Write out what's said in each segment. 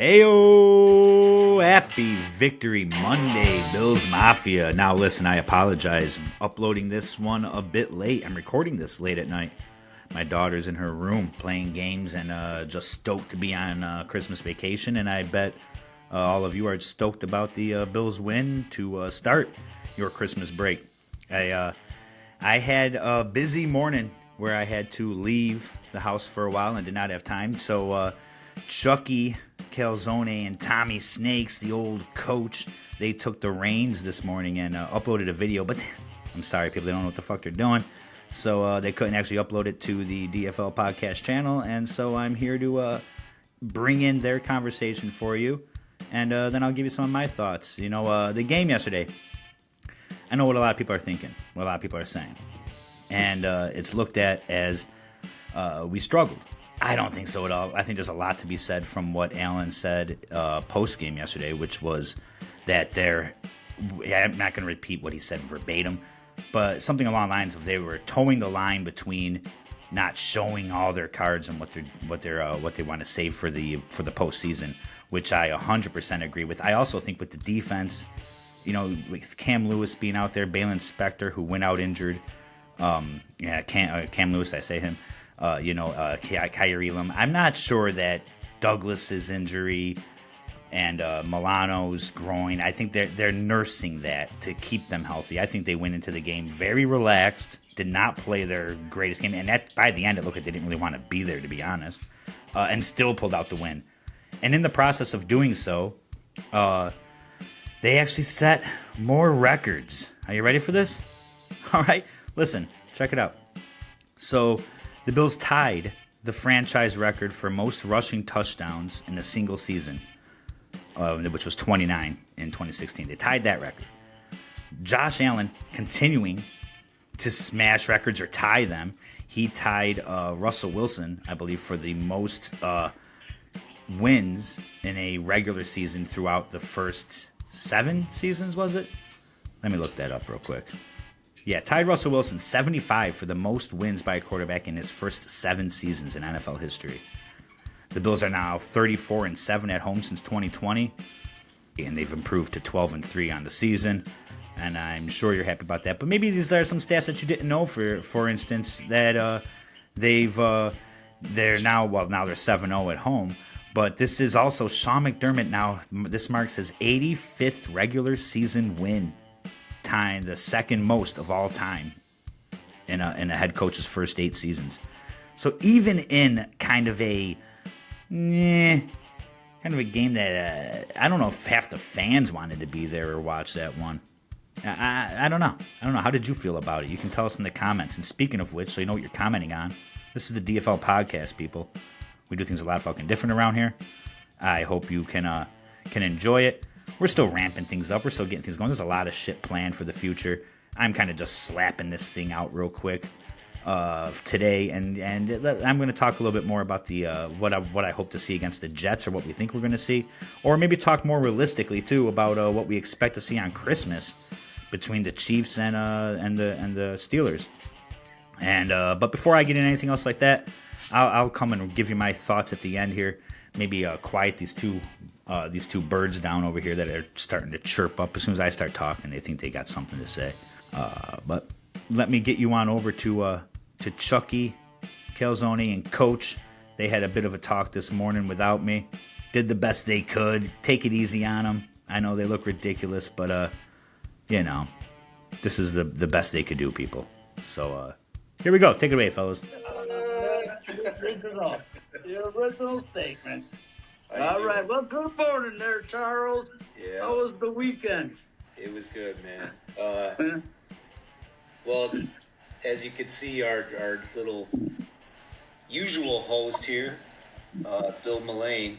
Heyo! Happy Victory Monday, Bills Mafia. Now listen, I apologize. I'm uploading this one a bit late. I'm recording this late at night. My daughter's in her room playing games and just stoked to be on Christmas vacation. And I bet all of you are stoked about the Bills win to start your Christmas break. I had a busy morning where I had to leave the house for a while and did not have time. So Chucky, Calzone, and Tommy Snakes, the old coach, they took the reins this morning and uploaded a video. But I'm sorry, people, they don't know what the fuck they're doing. So they couldn't actually upload it to the DFL podcast channel. And so I'm here to bring in their conversation for you. And then I'll give you some of my thoughts. You know, the game yesterday, I know what a lot of people are thinking, what a lot of people are saying. And it's looked at as we struggled. I don't think so at all. I think there's a lot to be said from what Allen said post-game yesterday, which was that I'm not going to repeat what he said verbatim, but something along the lines of they were towing the line between not showing all their cards and what they want to save for the postseason, which I 100% agree with. I also think with the defense, you know, with Cam Lewis being out there, Balin Spector, who went out injured, Cam Lewis, I say him. Kyrie Elam. I'm not sure that Douglas's injury and Milano's groin, I think they're nursing that to keep them healthy. I think they went into the game very relaxed, did not play their greatest game, and that by the end it looked like they didn't really want to be there, to be honest, and still pulled out the win. And in the process of doing so, they actually set more records. Are you ready for this? All right, listen, check it out. So the Bills tied the franchise record for most rushing touchdowns in a single season, which was 29 in 2016. They tied that record. Josh Allen continuing to smash records or tie them. He tied Russell Wilson, I believe, for the most wins in a regular season throughout the first 7 seasons, was it? Let me look that up real quick. Yeah, tied Russell Wilson 75 for the most wins by a quarterback in his first 7 seasons in NFL history. The Bills are now 34-7 at home since 2020, and they've improved to 12-3 on the season. And I'm sure you're happy about that. But maybe these are some stats that you didn't know. For instance, that they're now they're 7-0 at home. But this is also Sean McDermott now. This marks his 85th regular season win. Time the second most of all time in a head coach's first 8 seasons. So even in kind of a game that I don't know if half the fans wanted to be there or watch that one. I don't know. How did you feel about it? You can tell us in the comments. And speaking of which, so you know what you're commenting on, this is the DFL podcast, people. We do things a lot fucking different around here. I hope you can enjoy it. We're still ramping things up. We're still getting things going. There's a lot of shit planned for the future. I'm kind of just slapping this thing out real quick today, and I'm going to talk a little bit more about the what I hope to see against the Jets, or what we think we're going to see, or maybe talk more realistically too about what we expect to see on Christmas between the Chiefs and the Steelers. And but before I get into anything else like that, I'll come and give you my thoughts at the end here. Maybe quiet these two birds down over here that are starting to chirp up. As soon as I start talking, they think they got something to say. But let me get you on over to Chucky, Calzone, and Coach. They had a bit of a talk this morning without me. Did the best they could. Take it easy on them. I know they look ridiculous, but this is the best they could do, people. So here we go. Take it away, fellas. The original statement. All right. Well, good morning there, Charles. Yeah. How was the weekend? It was good, man. Well, as you can see, our little usual host here, Bill Mullane,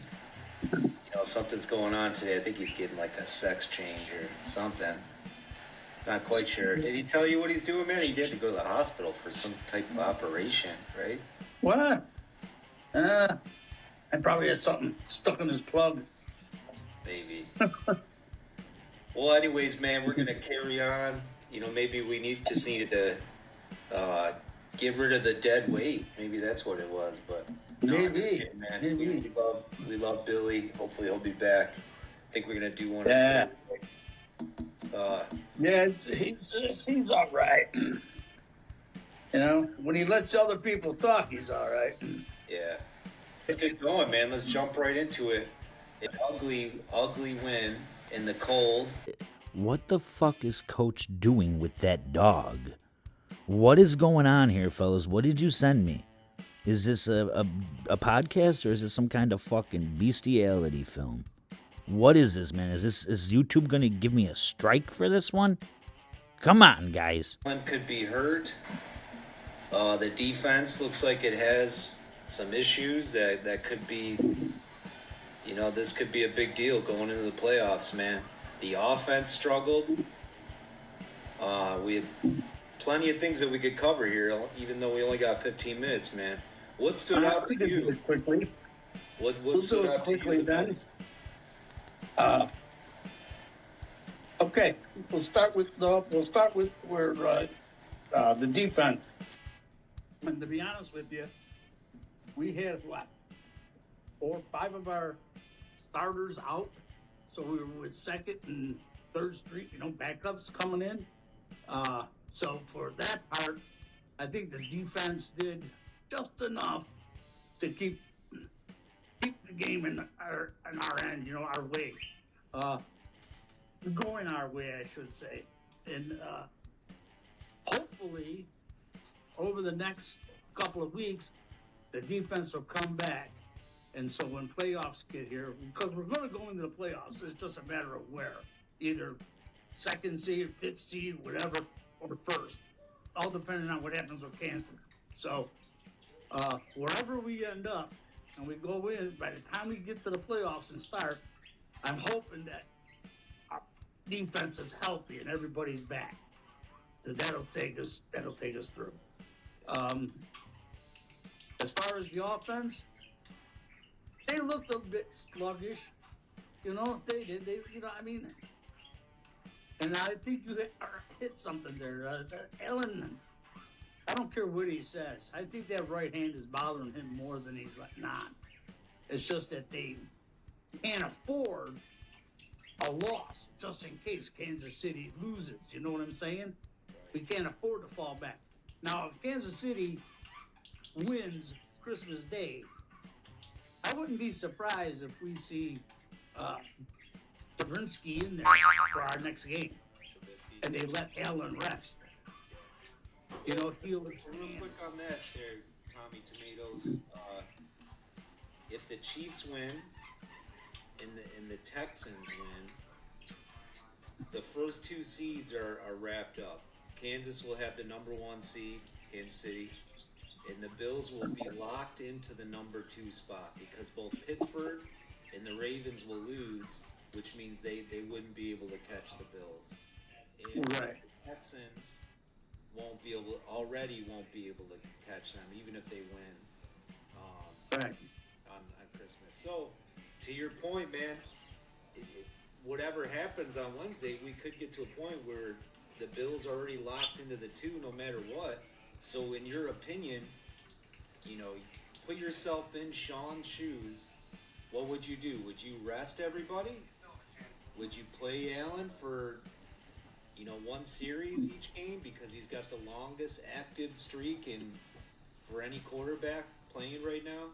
something's going on today. I think he's getting like a sex change or something. Not quite sure. Did he tell you what he's doing, man? He had to go to the hospital for some type of operation, right? What? I probably has something stuck in his plug. Maybe. Well, anyways, man, we're going to carry on. Maybe we needed to get rid of the dead weight. Maybe that's what it was. But no, Maybe. man, Maybe. we love Billy. Hopefully he'll be back. I think we're gonna do one. Yeah. Yeah, He's all right. You know, when he lets other people talk, he's all right. Yeah. Let's get going, man. Let's jump right into it. An ugly win in the cold. What the fuck is Coach doing with that dog? What is going on here, fellas? What did you send me? Is this a podcast or is this some kind of fucking bestiality film? What is this, man? Is YouTube gonna give me a strike for this one? Come on, guys. Could be hurt. The defense looks like it has some issues that could be, this could be a big deal going into the playoffs, man. The offense struggled. We have plenty of things that we could cover here, even though we only got 15 minutes, man. What stood out to you? Quickly. What We'll stood do it out to quickly you? then. Okay, we'll start with where the defense. And to be honest with you, we had 4 or 5 of our starters out, so we were with second and third string, backups coming in. So for that part, I think the defense did just enough to keep the game in our end, our way. Going our way, I should say. And hopefully, over the next couple of weeks, the defense will come back. And so when playoffs get here, because we're going to go into the playoffs, it's just a matter of where. Either second seed, fifth seed, whatever, or first. All depending on what happens with Kansas. So wherever we end up, and we go in, by the time we get to the playoffs and start, I'm hoping that our defense is healthy and everybody's back. So that'll take us through. As far as the offense, they looked a bit sluggish. They did. And I think you hit something there. Allen, I don't care what he says. I think that right hand is bothering him more than he's not. It's just that they can't afford a loss just in case Kansas City loses. You know what I'm saying? We can't afford to fall back. Now, if Kansas City wins Christmas Day, I wouldn't be surprised if we see Ernest in there for our next game, and they let Allen rest. Heal his hand. Real quick on that there, Tommy Tomatoes. If the Chiefs win and the Texans win, the first 2 seeds are wrapped up. Kansas will have the number 1 seed, Kansas City, and the Bills will be locked into the number 2 spot because both Pittsburgh and the Ravens will lose, which means they wouldn't be able to catch the Bills. And right. The Texans won't be able to catch them, even if they win Right. on Christmas. So, to your point, man, whatever happens on Wednesday, we could get to a point where the Bills are already locked into the 2 no matter what. So, in your opinion, put yourself in Sean's shoes. What would you do? Would you rest everybody? Would you play Allen for 1 series each game because he's got the longest active streak for any quarterback playing right now?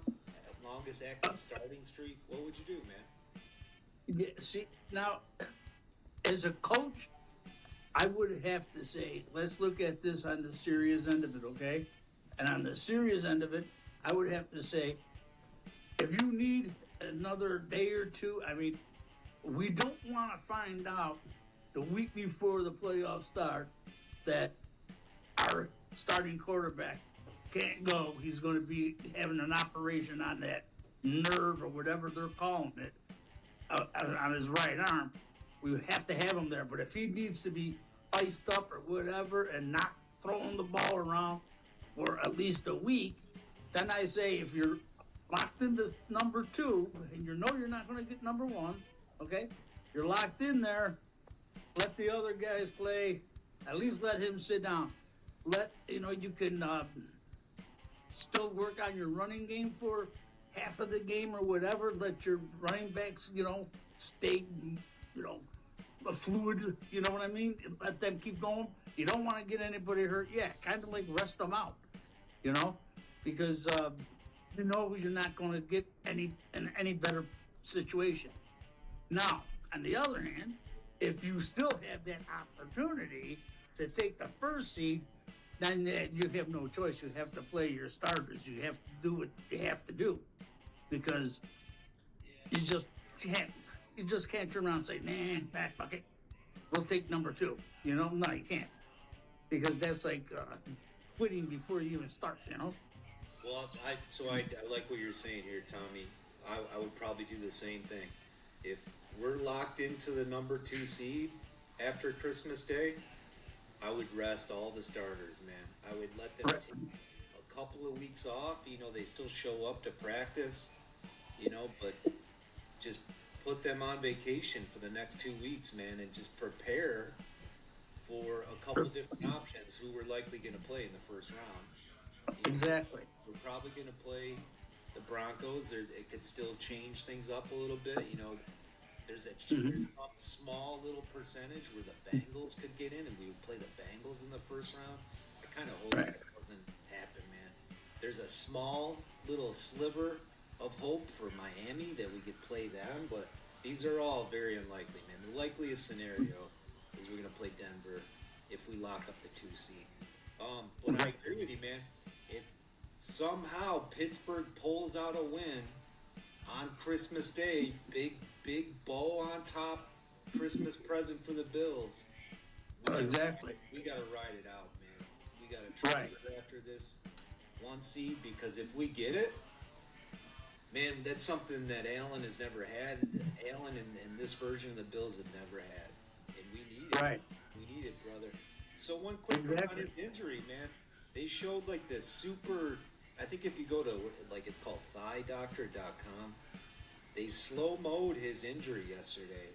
Longest active starting streak. What would you do, man? Yeah, see, now, as a coach, I would have to say, let's look at this on the serious end of it, okay? And on the serious end of it, I would have to say, if you need another day or 2, we don't want to find out the week before the playoffs start that our starting quarterback can't go. He's going to be having an operation on that nerve or whatever they're calling it on his right arm. We have to have him there. But if he needs to be iced up or whatever and not throwing the ball around for at least a week, then I say if you're locked into number 2 and you're not going to get number 1, okay? You're locked in there. Let the other guys play. At least let him sit down. you can still work on your running game for half of the game or whatever. Let your running backs, stay, fluid. You know what I mean? Let them keep going. You don't want to get anybody hurt. Yeah, kind of like rest them out. Because you're not going to get in any better situation. Now, on the other hand, if you still have that opportunity to take the first seed, then you have no choice. You have to play your starters. You have to do what you have to do, because you just can't. You just can't turn around and say, "Nah, fuck it, we'll take number 2." No, you can't, because that's like quitting before you even start. Well, I like what you're saying here, Tommy. I would probably do the same thing. If we're locked into the number 2 seed after Christmas Day, I would rest all the starters, man. I would let them take a couple of weeks off. They still show up to practice, but just put them on vacation for the next 2 weeks, man, and just prepare for a couple of different options who we're likely going to play in the first round. Exactly. We're probably going to play the Broncos. It could still change things up a little bit. There's a small little percentage where the Bengals could get in, and we would play the Bengals in the first round. I kind of hope that doesn't happen, man. There's a small little sliver of hope for Miami that we could play them, but these are all very unlikely, man. The likeliest scenario is we're going to play Denver if we lock up the 2 seed. But I agree with you, man. If somehow Pittsburgh pulls out a win on Christmas Day, big bow on top, Christmas present for the Bills. Exactly. We got to ride it out, man. We got to try after this 1 seed, because if we get it, man, that's something that Allen has never had. Allen and this version of the Bills have never had, and we need it. Right. We need it, brother. So one quick thing on his injury, man. They showed like this super. I think if you go to it's called ThighDoctor.com, they slow-moed his injury yesterday,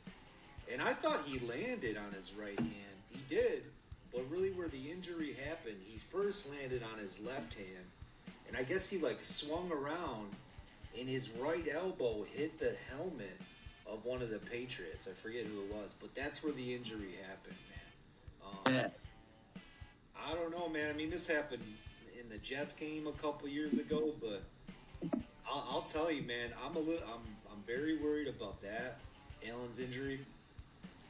and I thought he landed on his right hand. He did, but really where the injury happened, he first landed on his left hand, and I guess he swung around, and his right elbow hit the helmet of one of the Patriots. I forget who it was, but that's where the injury happened, man. I don't know, man. I mean, this happened in the Jets game a couple years ago, but I'll tell you, man, I'm very worried about that, Allen's injury,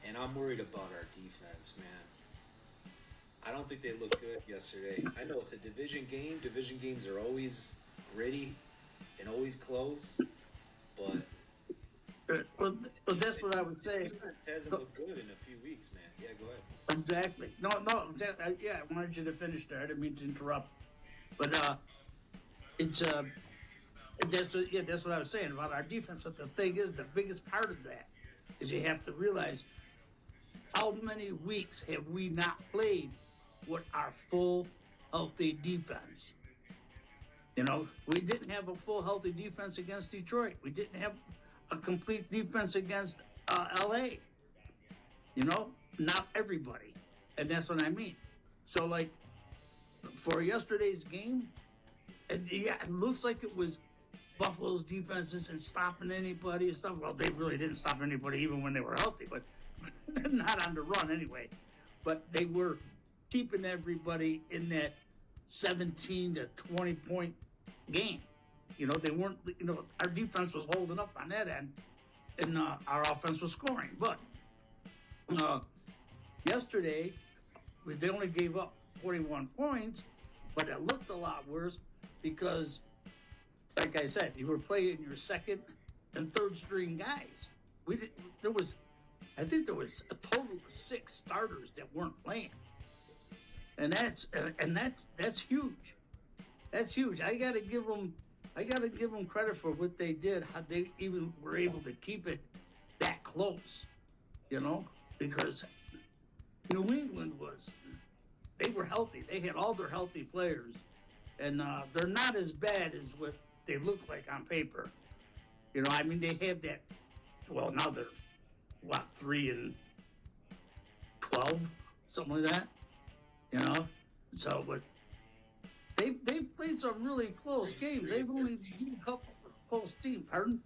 and I'm worried about our defense, man. I don't think they looked good yesterday. I know it's a division game. Division games are always gritty and always close, but that's what I would say. Defense hasn't looked good in a few weeks, man. Yeah, go ahead. Exactly. No, exactly. Yeah, I wanted you to finish there. I didn't mean to interrupt. But it's that's what I was saying about our defense. But the thing is, the biggest part of that is you have to realize how many weeks have we not played with our full healthy defense. We didn't have a full healthy defense against Detroit. We didn't have a complete defense against LA. Not everybody, and that's what I mean. So for yesterday's game, it looks like it was Buffalo's defense isn't stopping anybody and stuff. Well, they really didn't stop anybody even when they were healthy, but not on the run anyway. But they were keeping everybody in that 17 to 20 point game. They weren't. Our defense was holding up on that end, and our offense was scoring. But yesterday, they only gave up 41 points, but it looked a lot worse because, like I said, you were playing your second and third string guys. I think there was a total of 6 starters that weren't playing, and that's huge. That's huge. I got to give them credit for what they did. How they even were able to keep it that close, because New England they were healthy. They had all their healthy players, and they're not as bad as what they look like on paper. I mean, they have that. Well, now they're 3-12, something like that. So, but they've played some really close games. They've only beat a couple of close teams. Pardon?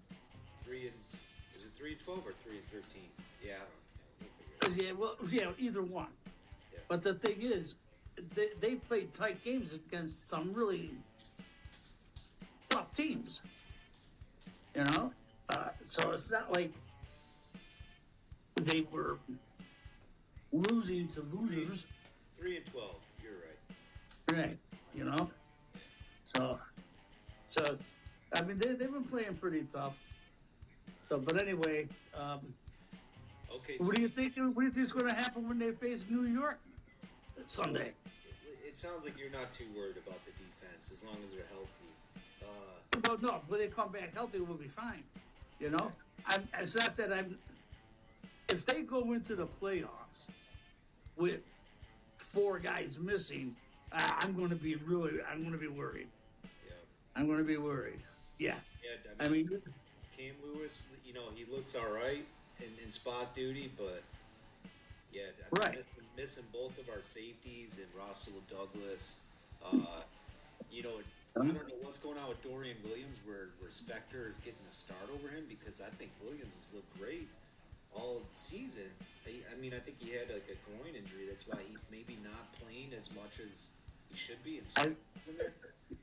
3-12 or 3-13? Yeah, Yeah, well, yeah, either one. Yeah. But the thing is, they played tight games against some really tough teams. You know, so it's not like they were losing to losers. 3-12. You're right. Right. You know, so I mean they've been playing pretty tough. So, but anyway, Okay. what do you think? What do you think is going to happen when they face New York Sunday? It sounds like you're not too worried about the defense as long as they're healthy. Well, no, if they come back healthy, we'll be fine. You know, it's not that I'm. If they go into the playoffs with 4 guys missing, I'm going to be worried. Yeah. I'm going to be worried. Yeah. Yeah. I mean, Cam Lewis, you know, he looks all right in spot duty, but yeah, right. Missing both of our safeties and Russell Douglas. You know, I don't know what's going on with Dorian Williams, where Spector is getting a start over him, because I think Williams has looked great all season. I mean, I think he had like a groin injury. That's why he's maybe not playing as much as he should be.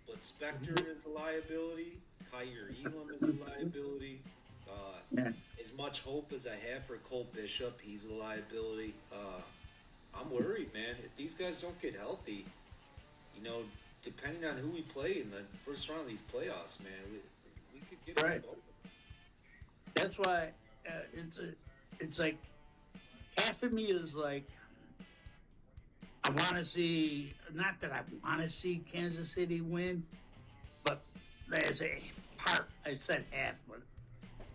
But Spector is a liability. Kyer Elam is a liability. As much hope as I have for Cole Bishop, he's a liability. I'm worried, man. If these guys don't get healthy, you know, depending on who we play in the first round of these playoffs, man, we could get exposed. That's why it's like half of me is like, I want to see, not that I want to see Kansas City win, but there's a part, I said half, but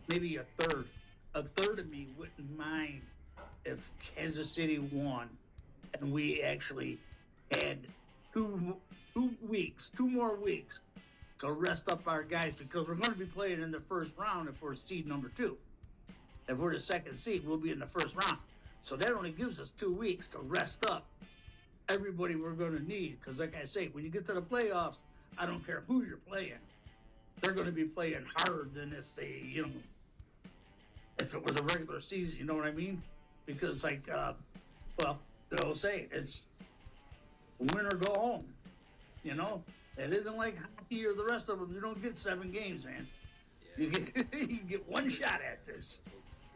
maybe a third. A third of me wouldn't mind if Kansas City won and we actually had two more weeks to rest up our guys, because we're going to be playing in the first round if we're seed number 2. If we're the second seed, we'll be in the first round. So that only gives us 2 weeks to rest up everybody we're going to need. Because like I say, when you get to the playoffs, I don't care who you're playing. They're going to be playing harder than if they, you know, if it was a regular season, you know what I mean? Because like, well, they'll say it's win or go home. You know, it isn't like hockey or the rest of them. You don't get 7 games, man. Yeah. You get one shot at this.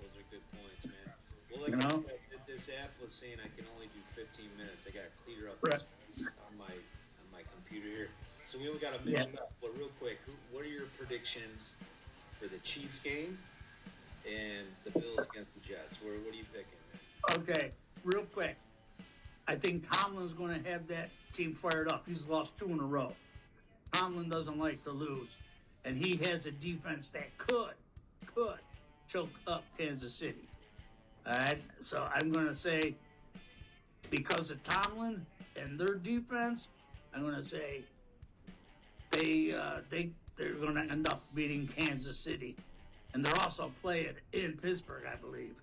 Those are good points, man. Well, like I said, this app was saying I can only do 15 minutes. I got to clear up the space on my computer here. So we only got a minute left. But real quick, what are your predictions for the Chiefs game and the Bills against the Jets? What are you picking, man? Okay, real quick. I think Tomlin's going to have that team fired up. He's lost 2 in a row. Tomlin doesn't like to lose. And he has a defense that could choke up Kansas City. All right? So I'm going to say, because of Tomlin and their defense, I'm going to say they're going to end up beating Kansas City. And they're also playing in Pittsburgh, I believe.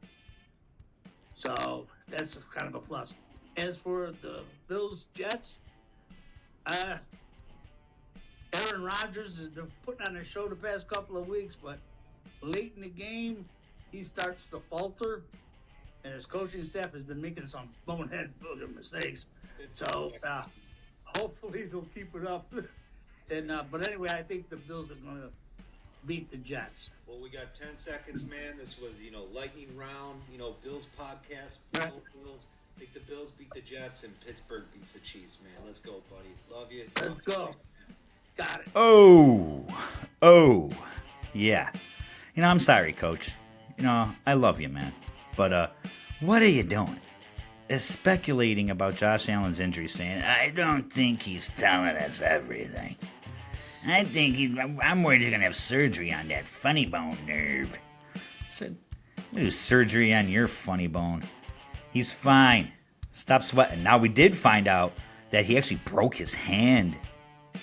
So that's kind of a plus. As for the Bills-Jets, Aaron Rodgers has been putting on a show the past couple of weeks, but late in the game, he starts to falter, and his coaching staff has been making some bonehead mistakes. So hopefully they'll keep it up. And but anyway, I think the Bills are going to beat the Jets. Well, we got 10 seconds, man. This was, lightning round, Bills podcast. Right. Bills. I think the Bills beat the Jets and Pittsburgh beats the Chiefs, man. Let's go, buddy. Love you. Let's go. Got it. Oh, yeah. I'm sorry, Coach. I love you, man. But what are you doing? Is speculating about Josh Allen's injury, saying, I don't think he's telling us everything. I think I'm worried he's going to have surgery on that funny bone nerve. So, do surgery on your funny bone. He's fine. Stop sweating. Now, we did find out that he actually broke his hand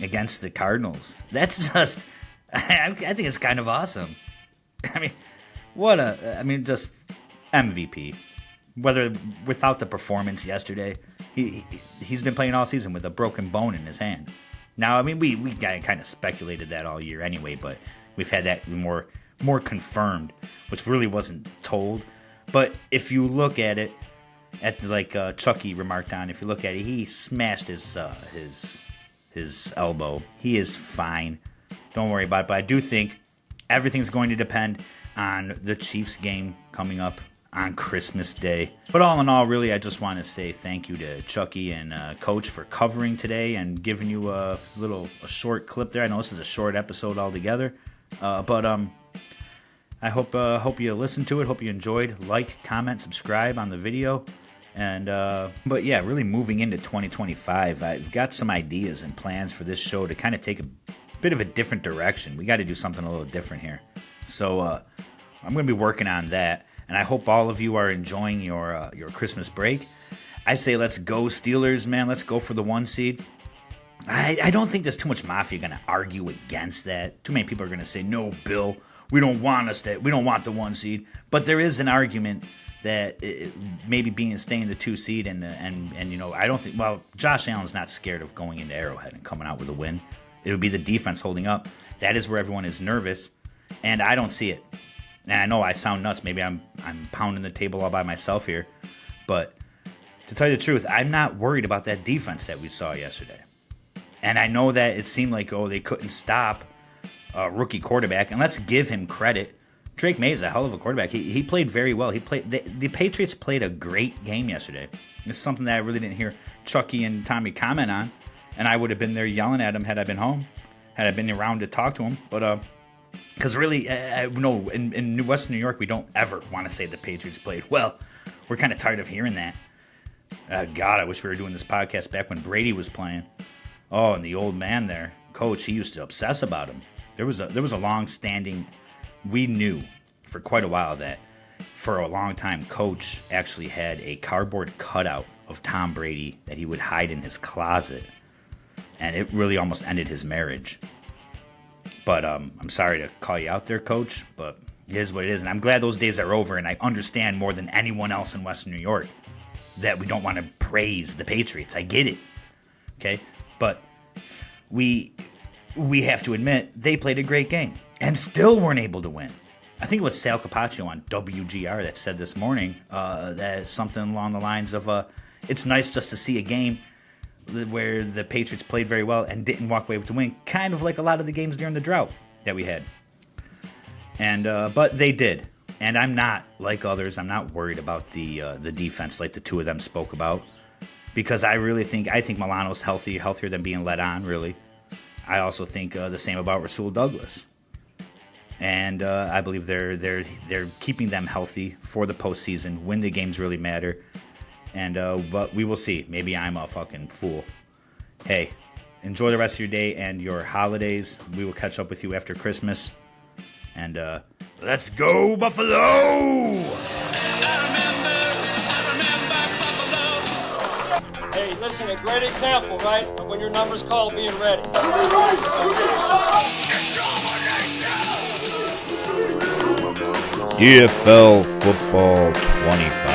against the Cardinals. That's just, I think it's kind of awesome. I mean, just MVP. Whether without the performance yesterday, he's been playing all season with a broken bone in his hand. Now, I mean, we kind of speculated that all year anyway, but we've had that more confirmed, which really wasn't told. But if you look at it, like Chucky remarked on, if you look at it, he smashed his elbow. He is fine. Don't worry about it. But I do think everything's going to depend on the Chiefs game coming up on Christmas Day. But all in all, really, I just want to say thank you to Chucky and Coach for covering today and giving you a short clip there. I know this is a short episode altogether, but I hope you listened to it. Hope you enjoyed. Like, comment, subscribe on the video. And but yeah, really moving into 2025, I've got some ideas and plans for this show to kind of take a bit of a different direction. We got to do something a little different here. So I'm going to be working on that. And I hope all of you are enjoying your Christmas break. I say let's go Steelers, man. Let's go for the 1 seed. I don't think there's too much Mafia going to argue against that. Too many people are going to say, no, Bill, we don't want the 1 seed. But there is an argument that maybe staying the 2 seed and I don't think, well, Josh Allen's not scared of going into Arrowhead and coming out with a win. It would be the defense holding up. That is where everyone is nervous, and I don't see it. And I know I sound nuts. Maybe I'm pounding the table all by myself here. But to tell you the truth, I'm not worried about that defense that we saw yesterday. And I know that it seemed like, they couldn't stop a rookie quarterback. And let's give him credit. Drake May is a hell of a quarterback. He played very well. The Patriots played a great game yesterday. It's something that I really didn't hear Chucky and Tommy comment on. And I would have been there yelling at him had I been home. Had I been around to talk to him. But, because really, no, in Western New York, we don't ever want to say the Patriots played well. We're kind of tired of hearing that. God, I wish we were doing this podcast back when Brady was playing. Oh, and the old man there, Coach, he used to obsess about him. There was a long-standing, we knew for quite a while that for a long time, Coach actually had a cardboard cutout of Tom Brady that he would hide in his closet. And it really almost ended his marriage. But I'm sorry to call you out there, Coach, but it is what it is. And I'm glad those days are over, and I understand more than anyone else in Western New York that we don't want to praise the Patriots. I get it, okay? But we have to admit they played a great game and still weren't able to win. I think it was Sal Capaccio on WGR that said this morning that something along the lines of, it's nice just to see a game where the Patriots played very well and didn't walk away with the win, kind of like a lot of the games during the drought that we had. And but they did, and I'm not like others. I'm not worried about the defense like the two of them spoke about, because I think Milano's healthier than being let on. Really, I also think the same about Rasul Douglas, and I believe they're keeping them healthy for the postseason when the games really matter. And but we will see. Maybe I'm a fucking fool. Hey, enjoy the rest of your day and your holidays. We will catch up with you after Christmas. And let's go, Buffalo! Hey, listen, a great example, right? Of when your number's called, being ready. DFL Football 25.